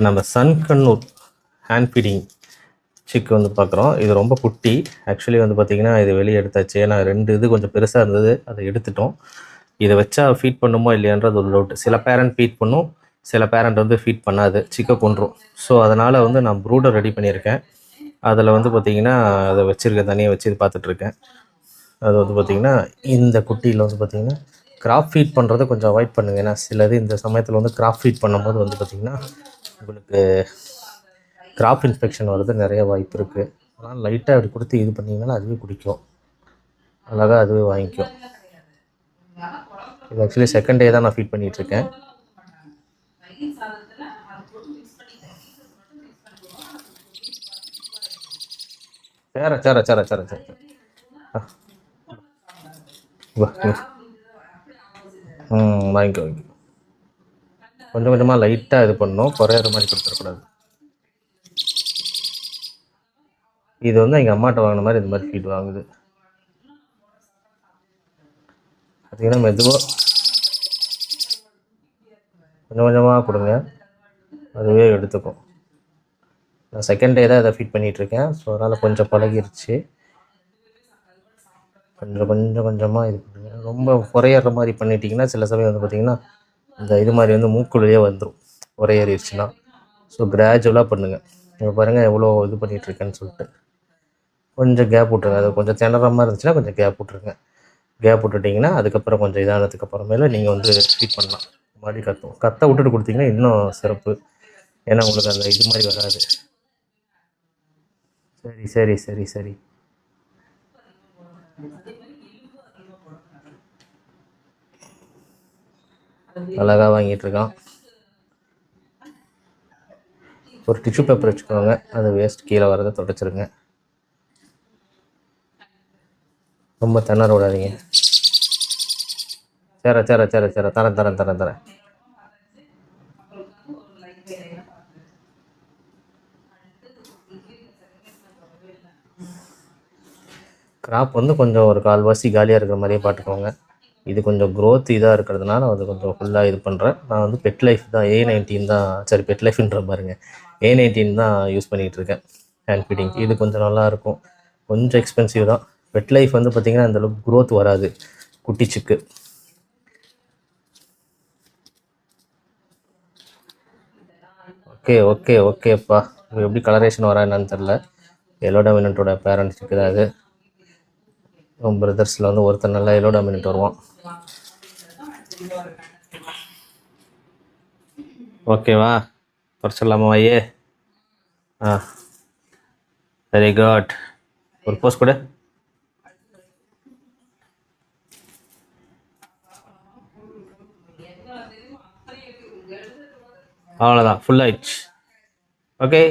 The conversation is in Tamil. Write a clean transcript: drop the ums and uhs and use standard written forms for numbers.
நம்ம சன்கண்ணூர் ஹேண்ட் ஃபீடிங் சிக்கு வந்து பார்க்குறோம். இது ரொம்ப குட்டி. ஆக்சுவலி வந்து பார்த்திங்கன்னா இது வெளியே எடுத்தாச்சு. ஏன்னா 2 இது கொஞ்சம் பெருசாக இருந்தது, அதை எடுத்துட்டோம். இதை வச்சா ஃபீட் பண்ணுமோ இல்லையான்றது ஒரு டவுட். சில பேரண்ட் ஃபீட் பண்ணும், சில பேரண்ட் வந்து ஃபீட் பண்ணாது, சிக்கை கொன்றும். ஸோ அதனால் வந்து நான் ப்ரூடர் ரெடி பண்ணியிருக்கேன். அதில் வந்து பார்த்திங்கன்னா அதை வச்சுருக்கேன், தனியாக வச்சு இது பார்த்துட்ருக்கேன். அது வந்து பார்த்திங்கன்னா இந்த குட்டியில் வந்து பார்த்திங்கன்னா கிராப் ஃபீட் பண்ணுறதை கொஞ்சம் அவாய்ட் பண்ணுங்கள். ஏன்னா சிலது இந்த சமயத்தில் வந்து கிராப் ஃபீட் பண்ணும்போது வந்து பார்த்திங்கன்னா உங்களுக்கு கிராப் இன்ஃபெக்ஷன் வர்றது நிறைய வாய்ப்பு இருக்குது. அதனால் லைட்டாக அப்படி கொடுத்து இது பண்ணிங்கன்னா அதுவே குடிக்கும், அழகாக அதுவே வாங்கிக்கும். இது ஆக்சுவலி செகண்ட் டே தான் நான் ஃபீட் பண்ணிகிட்ருக்கேன். சேர சேர சேர சேர சேர வாங்கிக்கோ வாங்கிக்கோ. கொஞ்சம் கொஞ்சமாக லைட்டாக இது பண்ணணும், குறையிற மாதிரி கொடுத்துடக்கூடாது. இது வந்து எங்கள் அம்மாட்ட வாங்கின மாதிரி இந்த மாதிரி ஃபீட் வாங்குது. பார்த்தீங்கன்னா மெதுவாக கொஞ்சம் கொஞ்சமாக கொடுங்க, அதுவே எடுத்துக்கும். நான் செகண்ட் டே தான் இதை ஃபீட் பண்ணிகிட்ருக்கேன். ஸோ அதனால் கொஞ்சம் பழகிருச்சு. கொஞ்சம் கொஞ்சம் கொஞ்சமாக இது பண்ணுங்க. ரொம்ப குறையிற மாதிரி பண்ணிட்டீங்கன்னா சில சமயம் வந்து பார்த்திங்கன்னா இந்த இது மாதிரி வந்து மூக்குள்ளேயே வந்துடும் குறையேறிடுச்சுன்னா. ஸோ கிராஜுவலாக பண்ணுங்கள். இப்போ பாருங்கள் எவ்வளோ இது பண்ணிகிட்ருக்கேன்னு சொல்லிட்டு. கொஞ்சம் கேப் விட்ருங்க. அது கொஞ்சம் திணற மாதிரி இருந்துச்சுன்னா கொஞ்சம் கேப் விட்ருங்க. கேப் விட்டுட்டிங்கன்னா அதுக்கப்புறம் கொஞ்சம் இதானதுக்கு அப்புறமேல நீங்கள் வந்து ஃபீட் பண்ணலாம். மாதிரி கத்த விட்டுட்டு கொடுத்தீங்கன்னா இன்னும் சிறப்பு. ஏன்னா உங்களுக்கு அந்த இது மாதிரி வராது. சரி சரி சரி சரி அழகாக வாங்கிட்டுருக்கான். ஒரு டிஷ்யூ பேப்பர் வச்சுக்கோங்க, அது வேஸ்ட் கீழே வரதை தொடச்சிருங்க. ரொம்ப திணற விடாதீங்க. சேர சேர சேர சேர தரேன் தரேன் தரேன் தரேன். கிராப் வந்து கொஞ்சம் ஒரு கால்வாசி காலியாக இருக்கிற மாதிரியே பார்த்துக்கோங்க. இது கொஞ்சம் க்ரோத் இதாக இருக்கிறதுனால அது கொஞ்சம் ஃபுல்லாக இது பண்ணுறேன். நான் வந்து பெட் லைஃப் தான் A19 தான், சரி பெட் லைஃப்ன்ற பாருங்கள், A19 தான் யூஸ் பண்ணிகிட்ருக்கேன் ஹேண்ட் ஃபீடிங். இது கொஞ்சம் நல்லாயிருக்கும், கொஞ்சம் எக்ஸ்பென்சிவ் தான். பெட் லைஃப் வந்து பார்த்திங்கன்னா அந்தளவுக்கு க்ரோத் வராது குட்டிச்சுக்கு. ஓகே ஓகே ஓகேப்பா. எப்படி கலரேஷன் வரா என்னன்னு தெரில. எல்லோ டாமினண்ட்டோட பேரண்ட்ஸுக்கு தான் அது. பிரதர்ஸில் வந்து ஒருத்தர் நல்லா எல்லோ டாமினண்ட் வருவான். ஓகேவா, குறைச்சிடலாமா ஐயே? Very good. ஒரு போஸ்ட் கூட. அவ்வளோதான், ஃபுல் ஆயிடுச்சு. ஓகே.